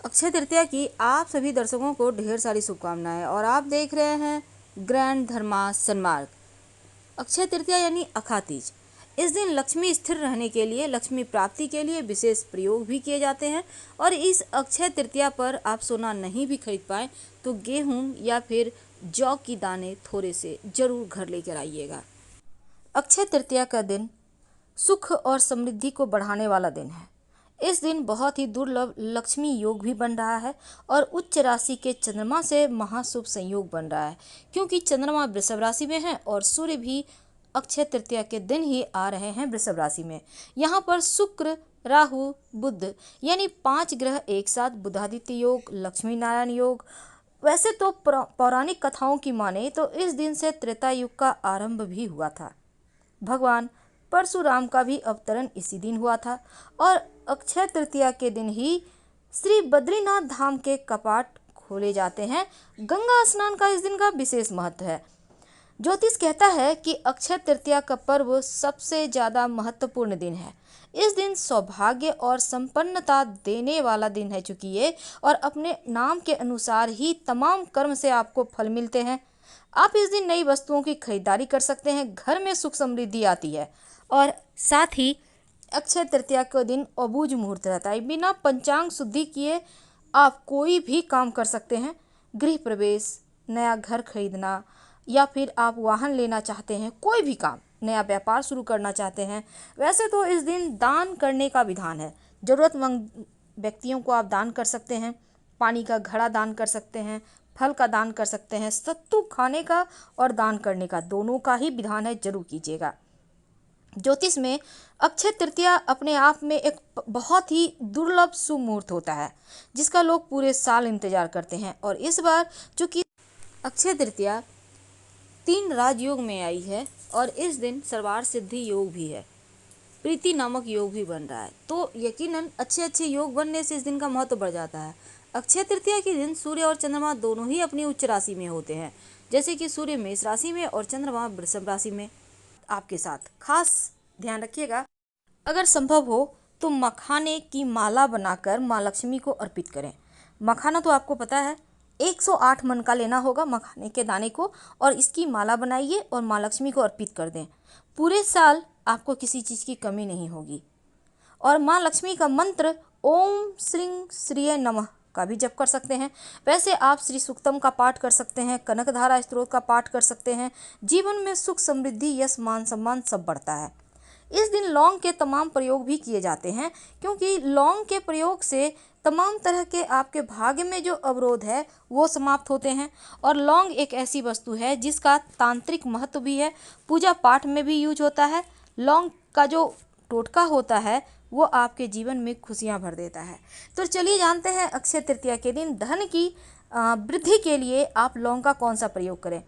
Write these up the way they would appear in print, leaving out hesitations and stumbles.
अक्षय तृतीया की आप सभी दर्शकों को ढेर सारी शुभकामनाएं और आप देख रहे हैं ग्रैंड धर्मा सन्मार्ग। अक्षय तृतीया यानी अखा तीज। इस दिन लक्ष्मी स्थिर रहने के लिए, लक्ष्मी प्राप्ति के लिए विशेष प्रयोग भी किए जाते हैं। और इस अक्षय तृतीया पर आप सोना नहीं भी खरीद पाए तो गेहूं या फिर जौ की दाने थोड़े से जरूर घर लेकर आइएगा। अक्षय तृतीया का दिन सुख और समृद्धि को बढ़ाने वाला दिन है। इस दिन बहुत ही दुर्लभ लक्ष्मी योग भी बन रहा है और उच्च राशि के चंद्रमा से महाशुभ संयोग बन रहा है, क्योंकि चंद्रमा वृषभ राशि में है और सूर्य भी अक्षय तृतीया के दिन ही आ रहे हैं वृषभ राशि में। यहाँ पर शुक्र, राहु, बुध यानी 5 ग्रह एक साथ, बुधादित्य योग, लक्ष्मी नारायण योग। वैसे तो पौराणिक कथाओं की माने तो इस दिन से त्रेता युग का आरंभ भी हुआ था। भगवान परशुराम का भी अवतरण इसी दिन हुआ था और अक्षय तृतीया के दिन ही श्री बद्रीनाथ धाम के कपाट खोले जाते हैं। गंगा स्नान का इस दिन का विशेष महत्व है। ज्योतिष कहता है कि अक्षय तृतीया का पर्व सबसे ज़्यादा महत्वपूर्ण दिन है। इस दिन सौभाग्य और संपन्नता देने वाला दिन है चूंकि ये, और अपने नाम के अनुसार ही तमाम कर्म से आपको फल मिलते हैं। आप इस दिन नई वस्तुओं की खरीदारी कर सकते हैं, घर में सुख समृद्धि आती है। और साथ ही अक्षय तृतीया के दिन अबूझ मुहूर्त रहता है। बिना पंचांग शुद्धि किए आप कोई भी काम कर सकते हैं। गृह प्रवेश, नया घर खरीदना या फिर आप वाहन लेना चाहते हैं, कोई भी काम, नया व्यापार शुरू करना चाहते हैं। वैसे तो इस दिन दान करने का विधान है। ज़रूरतमंद व्यक्तियों को आप दान कर सकते हैं, पानी का घड़ा दान कर सकते हैं, फल का दान कर सकते हैं। सत्तू खाने का और दान करने का दोनों का ही विधान है, जरूर कीजिएगा। ज्योतिष में अक्षय तृतीया अपने आप में एक बहुत ही दुर्लभ शुभ मुहूर्त होता है जिसका लोग पूरे साल इंतजार करते हैं। और इस बार चूंकि अक्षय तृतीया 3 राजयोग में आई है और इस दिन सर्वार्थ सिद्धि योग भी है, प्रीति नामक योग भी बन रहा है, तो यकीनन अच्छे योग बनने से इस दिन का महत्व बढ़ जाता है। अक्षय तृतीया के दिन सूर्य और चंद्रमा दोनों ही अपनी उच्च राशि में होते हैं, जैसे कि सूर्य मेष राशि में और चंद्रमा वृषभ राशि में। आपके साथ खास ध्यान रखिएगा, अगर संभव हो तो मखाने की माला बनाकर माँ लक्ष्मी को अर्पित करें। मखाना तो आपको पता है 108 मन का लेना होगा मखाने के दाने को, और इसकी माला बनाइए और माँ लक्ष्मी को अर्पित कर दें। पूरे साल आपको किसी चीज़ की कमी नहीं होगी। और माँ लक्ष्मी का मंत्र ओम श्रीं श्रीय नमः का भी जप कर सकते हैं। वैसे आप श्री सूक्तम का पाठ कर सकते हैं, कनकधारा स्तोत्र का पाठ कर सकते हैं। जीवन में सुख समृद्धि, यश, मान सम्मान सब बढ़ता है। इस दिन लौंग के तमाम प्रयोग भी किए जाते हैं, क्योंकि लौंग के प्रयोग से तमाम तरह के आपके भाग्य में जो अवरोध है वो समाप्त होते हैं। और लौंग एक ऐसी वस्तु है जिसका तांत्रिक महत्व भी है, पूजा पाठ में भी यूज होता है। लौंग का जो टोटका होता है वो आपके जीवन में खुशियां भर देता है। तो चलिए जानते हैं अक्षय तृतीया के दिन धन की वृद्धि के लिए आप लौंग का कौन सा प्रयोग करें।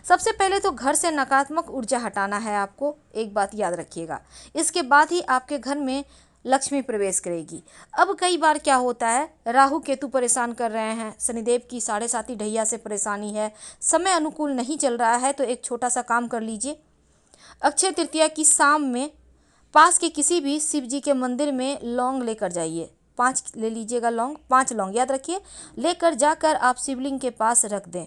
सबसे पहले तो घर से नकारात्मक ऊर्जा हटाना है आपको, एक बात याद रखिएगा। इसके बाद ही आपके घर में लक्ष्मी प्रवेश करेगी। अब कई बार क्या होता है, राहु केतु परेशान कर रहे हैं, शनिदेव की 7.5 ढैया से परेशानी है, समय अनुकूल नहीं चल रहा है, तो एक छोटा सा काम कर लीजिए। अक्षय तृतीया की शाम में पास के किसी भी शिव जी के मंदिर में लौंग लेकर जाइए। 5 ले लीजिएगा लौंग, 5 लौंग याद रखिए, लेकर जाकर आप शिवलिंग के पास रख दें।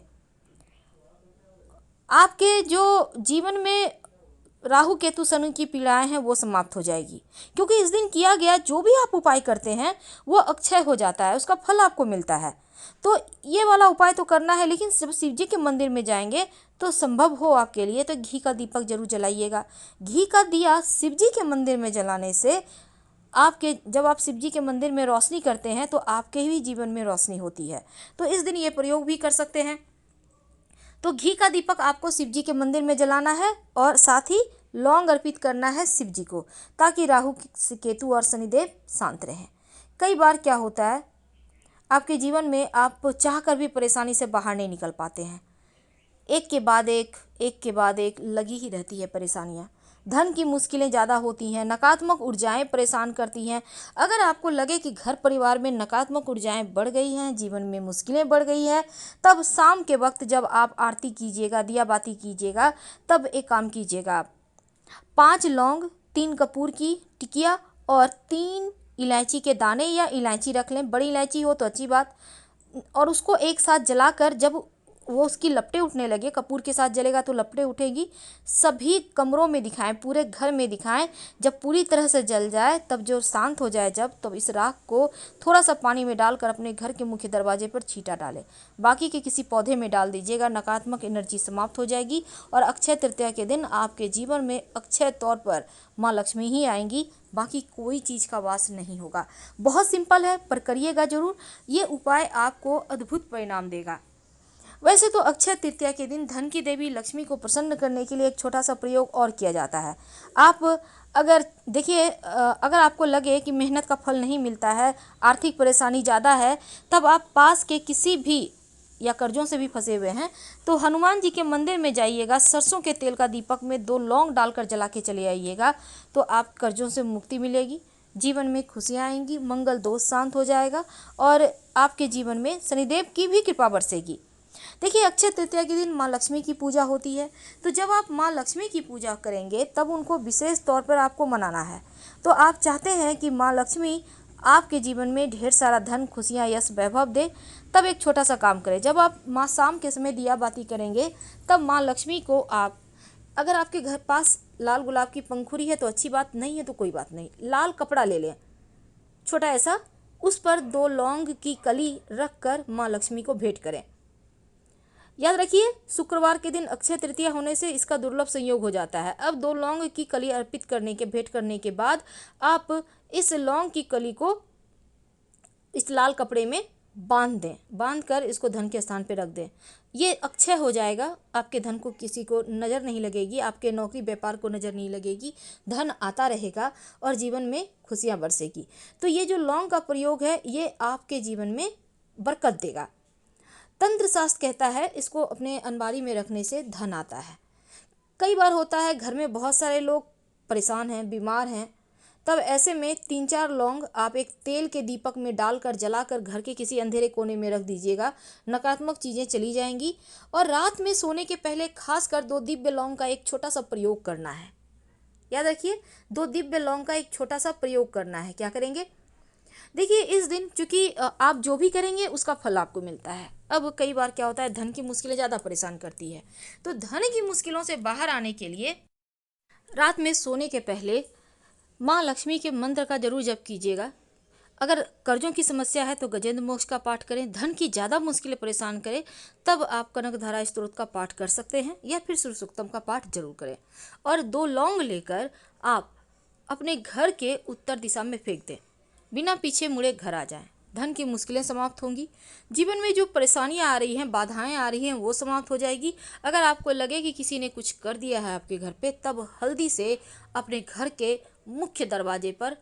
आपके जो जीवन में राहु केतु शनि की पीड़ाएं हैं वो समाप्त हो जाएगी, क्योंकि इस दिन किया गया जो भी आप उपाय करते हैं वो अक्षय हो जाता है, उसका फल आपको मिलता है। तो ये वाला उपाय तो करना है, लेकिन जब शिव जी के मंदिर में जाएंगे तो संभव हो आपके लिए तो घी का दीपक जरूर जलाइएगा। घी का दिया शिव जी के मंदिर में जलाने से जब आप शिव जी के मंदिर में रोशनी करते हैं तो आपके ही जीवन में रोशनी होती है। तो इस दिन ये प्रयोग भी कर सकते हैं। तो घी का दीपक आपको शिव जी के मंदिर में जलाना है और साथ ही लौंग अर्पित करना है शिव जी को, ताकि राहु केतु और शनिदेव शांत रहें। कई बार क्या होता है, आपके जीवन में आप चाहकर भी परेशानी से बाहर नहीं निकल पाते हैं, एक के बाद एक लगी ही रहती है परेशानियाँ। धन की मुश्किलें ज़्यादा होती हैं, नकारात्मक ऊर्जाएं परेशान करती हैं। अगर आपको लगे कि घर परिवार में नकारात्मक ऊर्जाएं बढ़ गई हैं, जीवन में मुश्किलें बढ़ गई हैं, तब शाम के वक्त जब आप आरती कीजिएगा, दिया बाती कीजिएगा, तब एक काम कीजिएगा आप 5 लौंग, 3 कपूर की टिकिया और 3 इलायची के दाने या इलायची रख लें, बड़ी इलायची हो तो अच्छी बात, और उसको एक साथ जलाकर जब वो उसकी लपटें उठने लगे, कपूर के साथ जलेगा तो लपटें उठेगी, सभी कमरों में दिखाएं, पूरे घर में दिखाएं। जब पूरी तरह से जल जाए, तब जो शांत हो जाए जब, तब इस राख को थोड़ा सा पानी में डालकर अपने घर के मुख्य दरवाजे पर छींटा डालें, बाकी के किसी पौधे में डाल दीजिएगा। नकारात्मक एनर्जी समाप्त हो जाएगी और अक्षय तृतीया के दिन आपके जीवन में अक्षय तौर पर माँ लक्ष्मी ही आएंगी, बाकी कोई चीज़ का वास नहीं होगा। बहुत सिंपल है, पर करिएगा जरूर। ये उपाय आपको अद्भुत परिणाम देगा। वैसे तो अक्षय तृतीया के दिन धन की देवी लक्ष्मी को प्रसन्न करने के लिए एक छोटा सा प्रयोग और किया जाता है। आप अगर देखिए, अगर आपको लगे कि मेहनत का फल नहीं मिलता है, आर्थिक परेशानी ज़्यादा है, तब आप पास के किसी भी या कर्जों से भी फंसे हुए हैं तो हनुमान जी के मंदिर में जाइएगा, सरसों के तेल का दीपक में 2 लौंग डालकर जला के चले आइएगा, तो आप कर्जों से मुक्ति मिलेगी, जीवन में खुशियाँ आएंगी, मंगल दोष शांत हो जाएगा और आपके जीवन में शनिदेव की भी कृपा बरसेगी। देखिए, अक्षय तृतीया के दिन माँ लक्ष्मी की पूजा होती है, तो जब आप माँ लक्ष्मी की पूजा करेंगे तब उनको विशेष तौर पर आपको मनाना है। तो आप चाहते हैं कि माँ लक्ष्मी आपके जीवन में ढेर सारा धन, खुशियाँ, यश, वैभव दे, तब एक छोटा सा काम करें। जब आप माँ शाम के समय दिया बाती करेंगे, तब माँ लक्ष्मी को आप, अगर आपके घर पास लाल गुलाब की पंखुड़ी है तो अच्छी बात, नहीं है तो कोई बात नहीं, लाल कपड़ा ले लें छोटा ऐसा, उस पर 2 लौंग की कली रख कर माँ लक्ष्मी को भेंट करें। याद रखिए, शुक्रवार के दिन अक्षय तृतीया होने से इसका दुर्लभ संयोग हो जाता है। अब 2 लौंग की कली अर्पित करने के, भेंट करने के बाद आप इस लौंग की कली को इस लाल कपड़े में बांध दें, बांध कर इसको धन के स्थान पे रख दें। ये अक्षय हो जाएगा, आपके धन को किसी को नज़र नहीं लगेगी, आपके नौकरी व्यापार को नज़र नहीं लगेगी, धन आता रहेगा और जीवन में खुशियाँ बरसेगी। तो ये जो लौंग का प्रयोग है, ये आपके जीवन में बरकत देगा। तंत्र शास्त्र कहता है इसको अपने अलमारी में रखने से धन आता है। कई बार होता है घर में बहुत सारे लोग परेशान हैं, बीमार हैं, तब ऐसे में 3-4 लौंग आप एक तेल के दीपक में डालकर जलाकर घर के किसी अंधेरे कोने में रख दीजिएगा, नकारात्मक चीज़ें चली जाएंगी। और रात में सोने के पहले खासकर 2 दिव्य लौंग का एक छोटा सा प्रयोग करना है। याद रखिए, 2 दिव्य लौंग का एक छोटा सा प्रयोग करना है। क्या करेंगे? देखिए, इस दिन चूंकि आप जो भी करेंगे उसका फल आपको मिलता है। अब कई बार क्या होता है, धन की मुश्किलें ज़्यादा परेशान करती है, तो धन की मुश्किलों से बाहर आने के लिए रात में सोने के पहले माँ लक्ष्मी के मंत्र का जरूर जप कीजिएगा। अगर कर्जों की समस्या है तो गजेंद्र मोक्ष का पाठ करें। धन की ज़्यादा मुश्किलें परेशान करें तब आप कनकधारा स्तोत्र का पाठ कर सकते हैं या फिर सूर्य सूक्तम का पाठ जरूर करें। और 2 लौंग लेकर आप अपने घर के उत्तर दिशा में फेंक दें, बिना पीछे मुड़े घर आ जाएं। धन की मुश्किलें समाप्त होंगी, जीवन में जो परेशानियां आ रही हैं, बाधाएं आ रही हैं, वो समाप्त हो जाएगी। अगर आपको लगे कि किसी ने कुछ कर दिया है आपके घर पे, तब हल्दी से अपने घर के मुख्य दरवाजे पर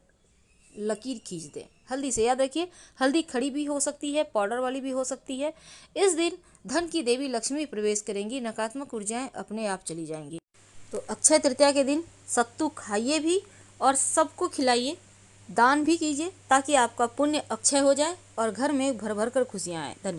लकीर खींच दें। हल्दी से, याद रखिए, हल्दी खड़ी भी हो सकती है, पाउडर वाली भी हो सकती है। इस दिन धन की देवी लक्ष्मी प्रवेश करेंगी, नकारात्मक ऊर्जाएं अपने आप चली जाएंगी। तो अक्षय तृतीया के दिन सत्तू खाइए भी और सबको खिलाइए, दान भी कीजिए, ताकि आपका पुण्य अक्षय हो जाए और घर में भर भर कर खुशियाँ आए। धन्यवाद।